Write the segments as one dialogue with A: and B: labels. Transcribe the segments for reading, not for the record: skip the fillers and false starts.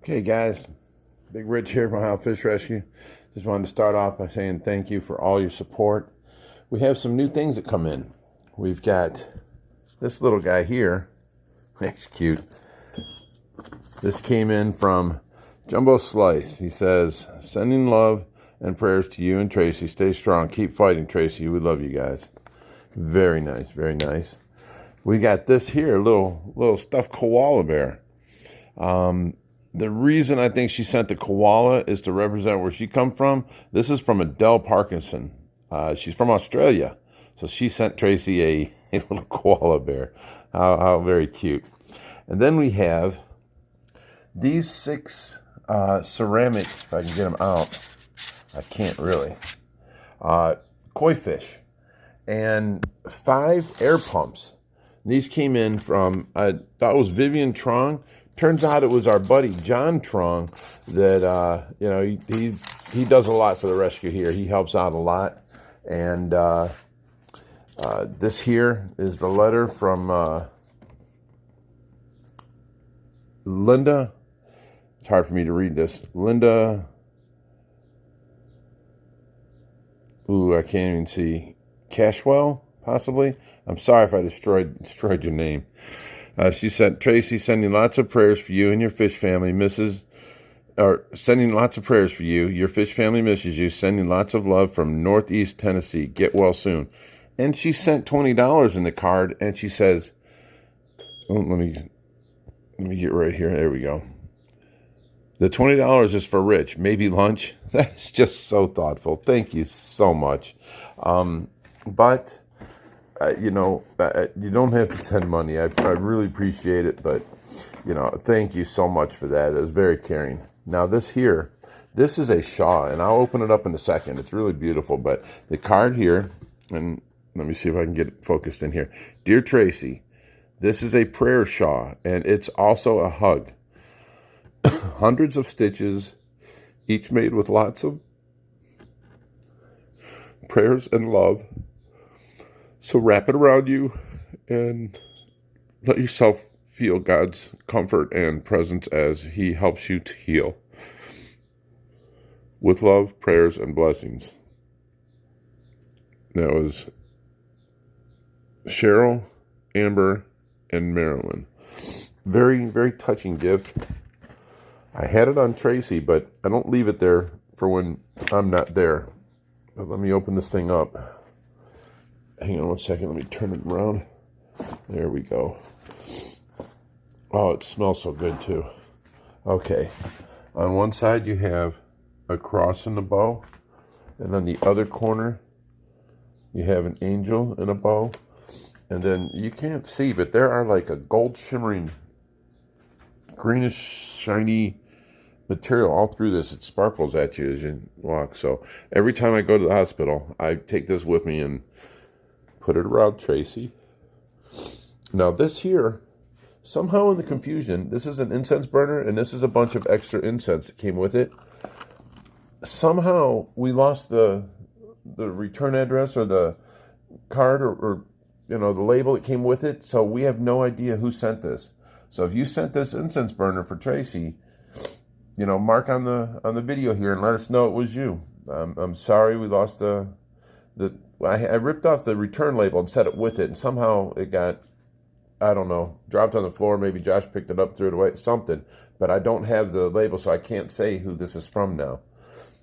A: Okay, guys, Big Rich here from Ohio Fish Rescue. Just wanted to start off by saying thank you for all your support. We have some new things that come in. We've got this little guy here. That's cute. This came in from Jumbo Slice. He says, sending love and prayers to you and Tracy. Stay strong. Keep fighting, Tracy. We love you guys. Very nice, very nice. We got this here, little stuffed koala bear. The reason I think she sent the koala is to represent where she come from. This is from Adele Parkinson. She's from Australia. So she sent Tracy a little koala bear. How very cute. And then we have these 6 ceramic, if I can get them out. I can't really. Koi fish. And 5 air pumps. These came in from, I thought it was Vivian Trong. Turns out it was our buddy John Trong that, he does a lot for the rescue here. He helps out a lot. And this here is the letter from Linda. It's hard for me to read this. Linda. Ooh, I can't even see. Cashwell, possibly. I'm sorry if I destroyed your name. She sent, Tracy, sending lots of prayers for you and your fish family, sending lots of prayers for you. Your fish family misses you. Sending lots of love from Northeast Tennessee. Get well soon. And she sent $20 in the card, and she says, oh, let me get right here. There we go. The $20 is for Rich. Maybe lunch. That's just so thoughtful. Thank you so much. But you don't have to send money. I really appreciate it, but, thank you so much for that. It was very caring. Now, this is a shaw, and I'll open it up in a second. It's really beautiful, but the card here, and let me see if I can get it focused in here. Dear Tracy, this is a prayer shaw, and it's also a hug. Hundreds of stitches, each made with lots of prayers and love. So wrap it around you and let yourself feel God's comfort and presence as He helps you to heal. With love, prayers, and blessings. That was Cheryl, Amber, and Marilyn. Very, very touching gift. I had it on Tracy, but I don't leave it there for when I'm not there. But let me open this thing up. Hang on one second. Let me turn it around. There we go. Oh, it smells so good, too. Okay. On one side, you have a cross and a bow. And on the other corner, you have an angel and a bow. And then you can't see, but there are like a gold shimmering, greenish, shiny material all through this. It sparkles at you as you walk. So every time I go to the hospital, I take this with me and put it around Tracy. Now this here, somehow in the confusion, this is an incense burner and this is a bunch of extra incense that came with it. Somehow we lost the return address or the card or the label that came with it. So we have no idea who sent this. So if you sent this incense burner for Tracy, mark on the video here and let us know it was you. I'm sorry we lost I ripped off the return label and set it with it, and somehow it got, I don't know, dropped on the floor. Maybe Josh picked it up, threw it away, something. But I don't have the label, so I can't say who this is from now.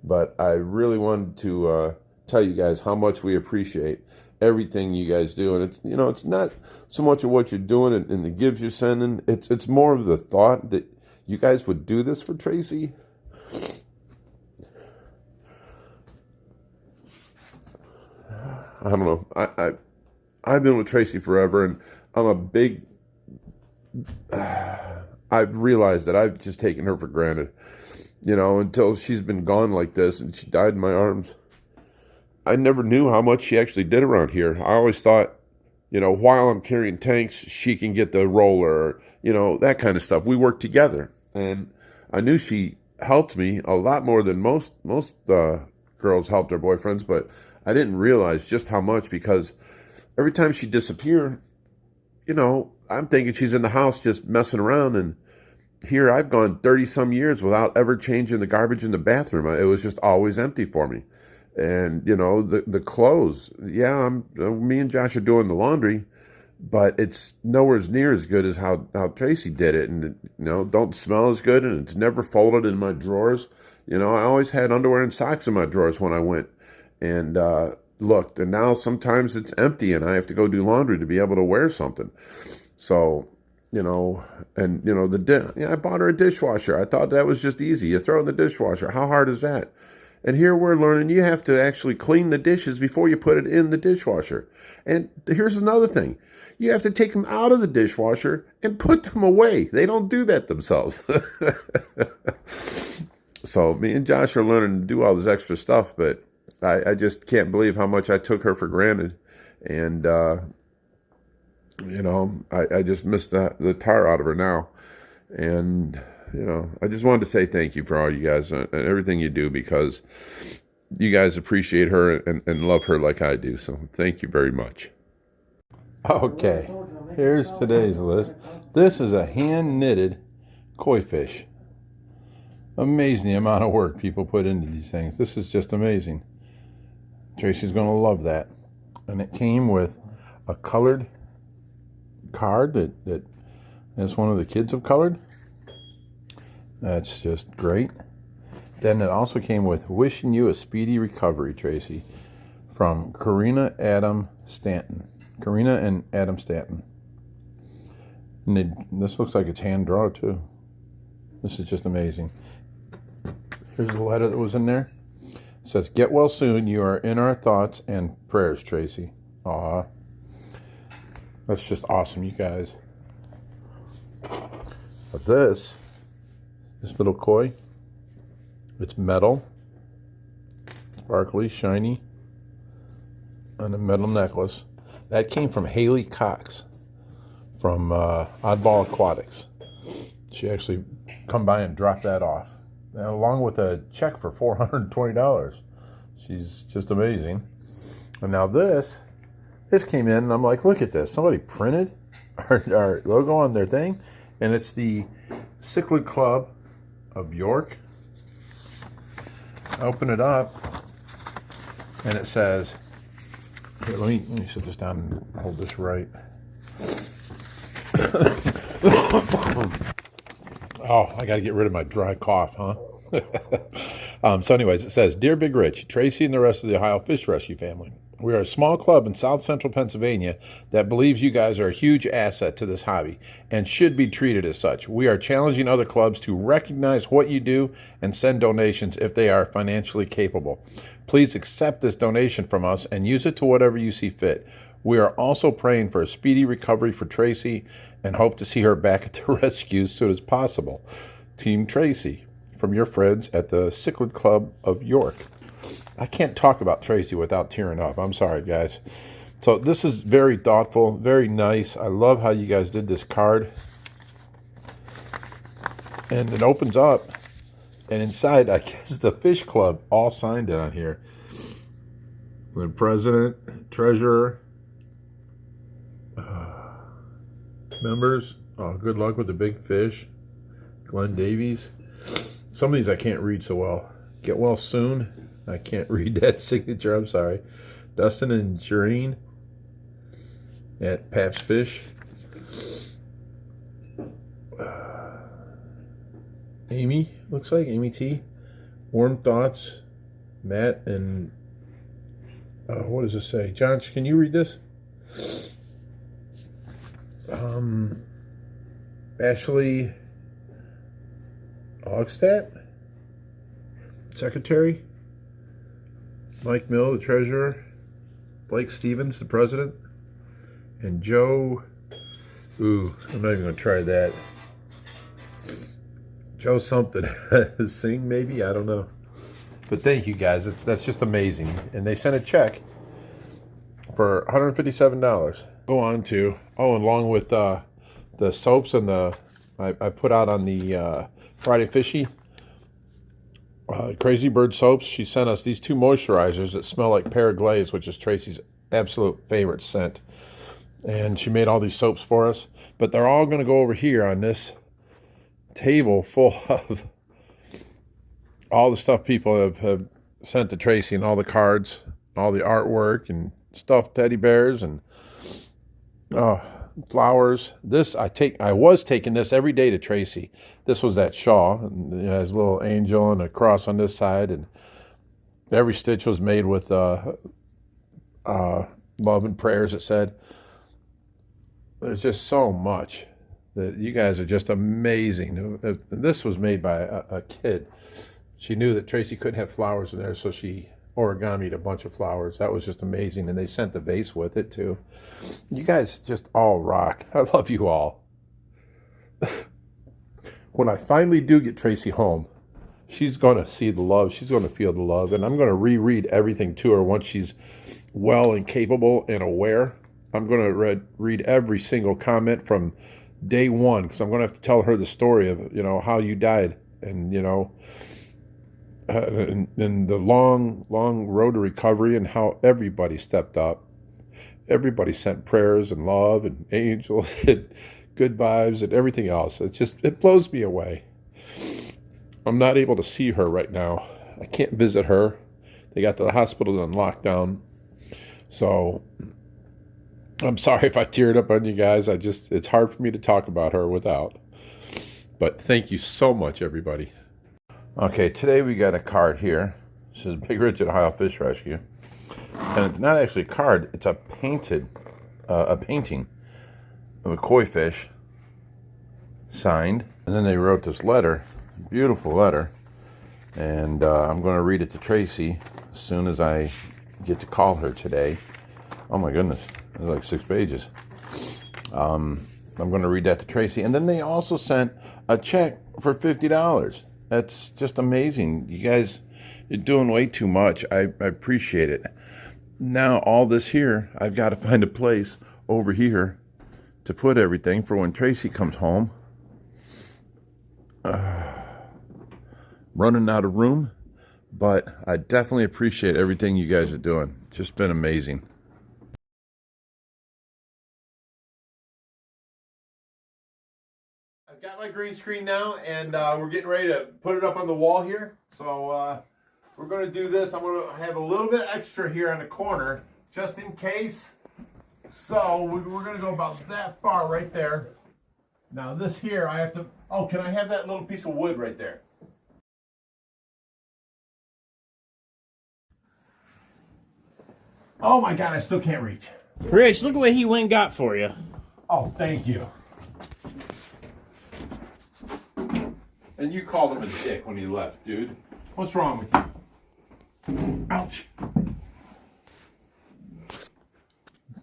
A: But I really wanted to tell you guys how much we appreciate everything you guys do. And it's, it's not so much of what you're doing and the gifts you're sending. It's more of the thought that you guys would do this for Tracy. I don't know. I've been with Tracy forever, and I'm a big. I've realized that I've just taken her for granted, until she's been gone like this, and she died in my arms. I never knew how much she actually did around here. I always thought, while I'm carrying tanks, she can get the roller, that kind of stuff. We worked together, and I knew she helped me a lot more than most girls helped their boyfriends, but I didn't realize just how much, because every time she disappeared, I'm thinking she's in the house just messing around, and here I've gone 30 some years without ever changing the garbage in the bathroom. It was just always empty for me. And, you know, the clothes, yeah, me and Josh are doing the laundry, but it's nowhere near as good as how Tracy did it. And, you know, don't smell as good, and it's never folded in my drawers. You know, I always had underwear and socks in my drawers when I went and looked. And now sometimes it's empty and I have to go do laundry to be able to wear something. So, you know, and, you know, I bought her a dishwasher. I thought that was just easy. You throw it in the dishwasher. How hard is that? And here we're learning you have to actually clean the dishes before you put it in the dishwasher. And here's another thing. You have to take them out of the dishwasher and put them away. They don't do that themselves. So me and Josh are learning to do all this extra stuff, but I just can't believe how much I took her for granted. And, you know, I just miss the tar out of her now. And, you know, I just wanted to say thank you for all you guys and everything you do, because you guys appreciate her and love her like I do. So thank you very much. Okay, here's today's list. This is a hand-knitted koi fish. Amazing the amount of work people put into these things. This is just amazing. Tracy's going to love that. And it came with a colored card that one of the kids have colored. That's just great. Then it also came with wishing you a speedy recovery, Tracy, from Karina and Adam Stanton. And this looks like it's hand drawn too. This is just amazing. Here's the letter that was in there. It says, "Get well soon. You are in our thoughts and prayers, Tracy." Aw. That's just awesome, you guys. But this little koi, it's metal, sparkly, shiny, and a metal necklace. That came from Haley Cox from Oddball Aquatics. She actually come by and dropped that off, and along with a check for $420. She's just amazing. And now this came in, and I'm like, look at this. Somebody printed our logo on their thing, and it's the Cichlid Club of York. I open it up, and it says, here, let me sit this down and hold this right. Oh, I got to get rid of my dry cough, huh? So anyways, it says, "Dear Big Rich, Tracy, and the rest of the Ohio Fish Rescue family. We are a small club in South Central Pennsylvania that believes you guys are a huge asset to this hobby and should be treated as such. We are challenging other clubs to recognize what you do and send donations if they are financially capable. Please accept this donation from us and use it to whatever you see fit. We are also praying for a speedy recovery for Tracy and hope to see her back at the rescue as soon as possible. Team Tracy, from your friends at the Cichlid Club of York." I can't talk about Tracy without tearing up. I'm sorry, guys. So this is very thoughtful, very nice. I love how you guys did this card. And it opens up, and inside, I guess the Fish Club all signed it on here. The president, treasurer, members. Oh, good luck with the big fish. Glenn Davies. Some of these I can't read so well. Get well soon. I can't read that signature. I'm sorry. Dustin and Jareen at Pap's Fish. Amy, looks like Amy T. Warm Thoughts. Matt and what does this say? John, can you read this? Ashley Ogstadt, secretary. Mike Mill, the treasurer. Blake Stevens, the president. And Joe, I'm not even going to try that. Joe something. Sing, maybe? I don't know. But thank you, guys. That's just amazing. And they sent a check for $157. Go on to, and along with the soaps and I put out on the Friday Fishy, Crazy Bird soaps. She sent us these two moisturizers that smell like pear glaze, which is Tracy's absolute favorite scent. And she made all these soaps for us. But they're all going to go over here on this table full of all the stuff people have sent to Tracy, and all the cards, all the artwork, and stuffed teddy bears, and flowers. I was taking this every day to Tracy. This was that shawl, and it has a little angel and a cross on this side, and every stitch was made with love and prayers, it said. There's just so much that you guys are just amazing. This was made by a kid. She knew that Tracy couldn't have flowers in there, so she origamied a bunch of flowers. That was just amazing, and they sent the vase with it too. You guys just all rock. I love you all. When I finally do get Tracy home, she's going to see the love. She's going to feel the love, and I'm going to reread everything to her once she's well and capable and aware. I'm going to read every single comment from day one, because I'm going to have to tell her the story of, how you died, and, and the long road to recovery, and how everybody stepped up. Everybody sent prayers and love and angels and good vibes and everything else. It blows me away. I'm not able to see her right now. I can't visit her. They got the hospital on lockdown. So I'm sorry if I teared up on you guys. It's hard for me to talk about her without. But thank you so much, everybody. Okay, today we got a card here. This is Big Rich at Ohio Fish Rescue. And it's not actually a card, it's a painting of a koi fish, signed. And then they wrote this letter, beautiful letter. And I'm going to read it to Tracy as soon as I get to call her today. Oh my goodness, there's like 6 pages. I'm going to read that to Tracy. And then they also sent a check for $50. That's just amazing. You guys, you're doing way too much. I appreciate it. Now all this here, I've got to find a place over here to put everything for when Tracy comes home. Running out of room, but I definitely appreciate everything you guys are doing. Just been amazing. I've got my green screen now, and we're getting ready to put it up on the wall here. So we're going to do this. I'm going to have a little bit extra here on the corner, just in case. So we're going to go about that far right there. Now this here, I have to, can I have that little piece of wood right there? Oh my God, I still can't reach.
B: Rich, look at what he went and got for you.
A: Oh, thank you. And you called him a dick when he left, dude. What's wrong with you? Ouch.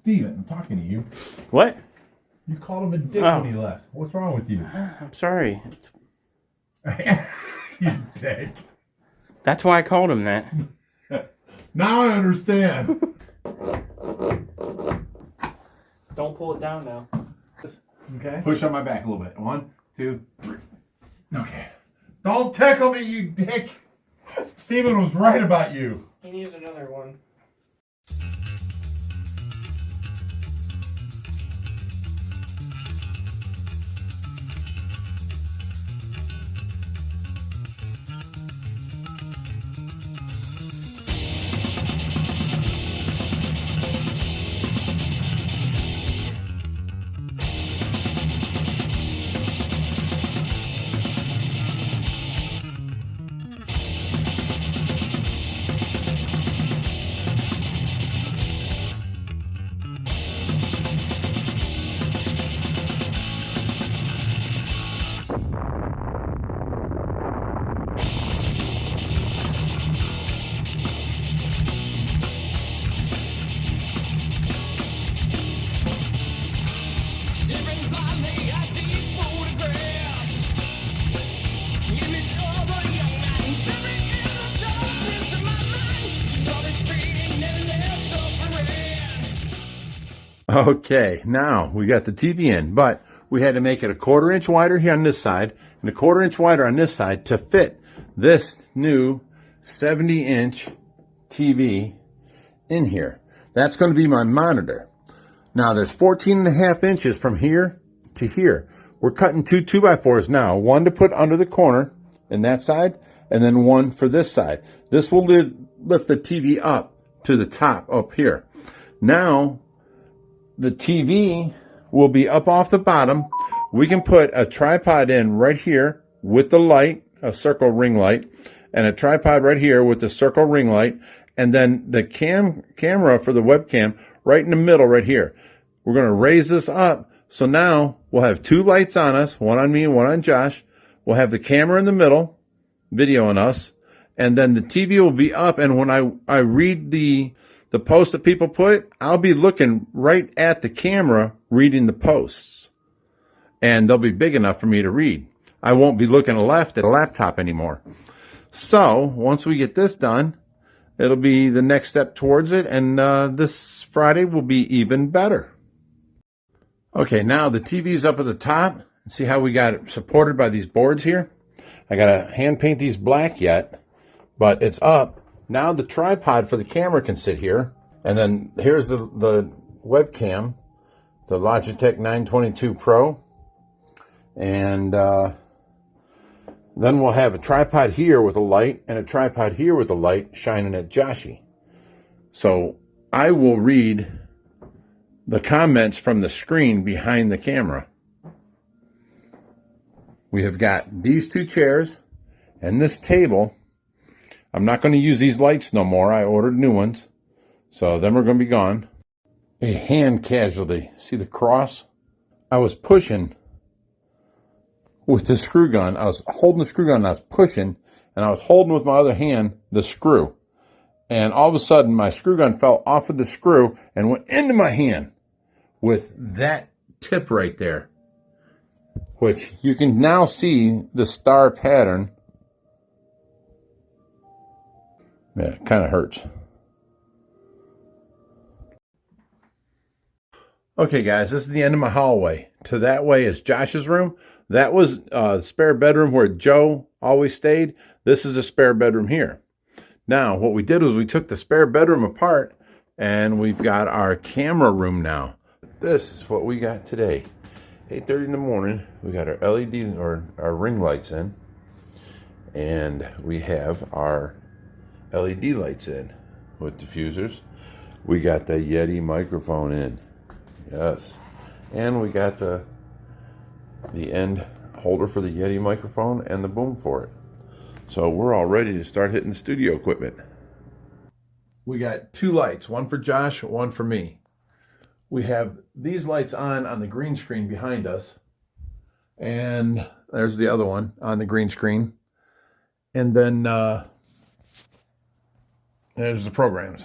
A: Steven, I'm talking to you.
B: What?
A: You called him a dick when he left. What's wrong with you?
B: I'm sorry.
A: You dick.
B: That's why I called him that.
A: Now I understand.
B: Don't pull it down now.
A: Okay. Push on my back a little bit. 1, 2, 3. Okay. Don't tickle me, you dick. Steven was right about you.
B: He needs another one.
A: Okay, now we got the TV in, but we had to make it a 1/4 inch wider here on this side and a 1/4 inch wider on this side to fit this new 70-inch TV in here. That's going to be my monitor. Now there's 14.5 inches from here to here. we're cutting two 2x4s now. One to put under the corner in that side, and then one for this side. This will lift the TV up to the top up here. Now, the TV will be up off the bottom. We can put a tripod in right here with the light, a circle ring light, and a tripod right here with the circle ring light, and then the camera for the webcam right in the middle right here. We're going to raise this up, so now we'll have two lights on us, one on me and one on Josh. We'll have the camera in the middle, videoing us, and then the TV will be up, and when I read the post that people put, I'll be looking right at the camera reading the posts, and they'll be big enough for me to read. I won't be looking left at a laptop anymore. So once we get this done, it'll be the next step towards it, and this Friday will be even better. Okay, now the TV's up at the top. See how we got it supported by these boards here? I got to hand paint these black yet, but it's up. Now the tripod for the camera can sit here, and then here's the webcam, the Logitech 922 Pro, and then we'll have a tripod here with a light and a tripod here with a light shining at Joshy. So I will read the comments from the screen behind the camera. We have got these two chairs and this table. I'm not going to use these lights no more. I ordered new ones. So them are going to be gone. A hand casualty. See the cross? I was pushing with the screw gun. I was holding the screw gun and I was pushing, and I was holding with my other hand the screw. And all of a sudden my screw gun fell off of the screw and went into my hand with that tip right there, which you can now see the star pattern. Yeah, it kind of hurts. Okay, guys, this is the end of my hallway. To that way is Josh's room. That was the spare bedroom where Joe always stayed. This is a spare bedroom here. Now, what we did was we took the spare bedroom apart, and we've got our camera room now. This is what we got today. 8:30 in the morning. We got our LED or our ring lights in, and we have our LED lights in with diffusers. We got the Yeti microphone in. Yes. And we got the end holder for the Yeti microphone and the boom for it. So we're all ready to start hitting the studio equipment. We got two lights, one for Josh, one for me. We have these lights on the green screen behind us. And there's the other one on the green screen. And then there's the programs.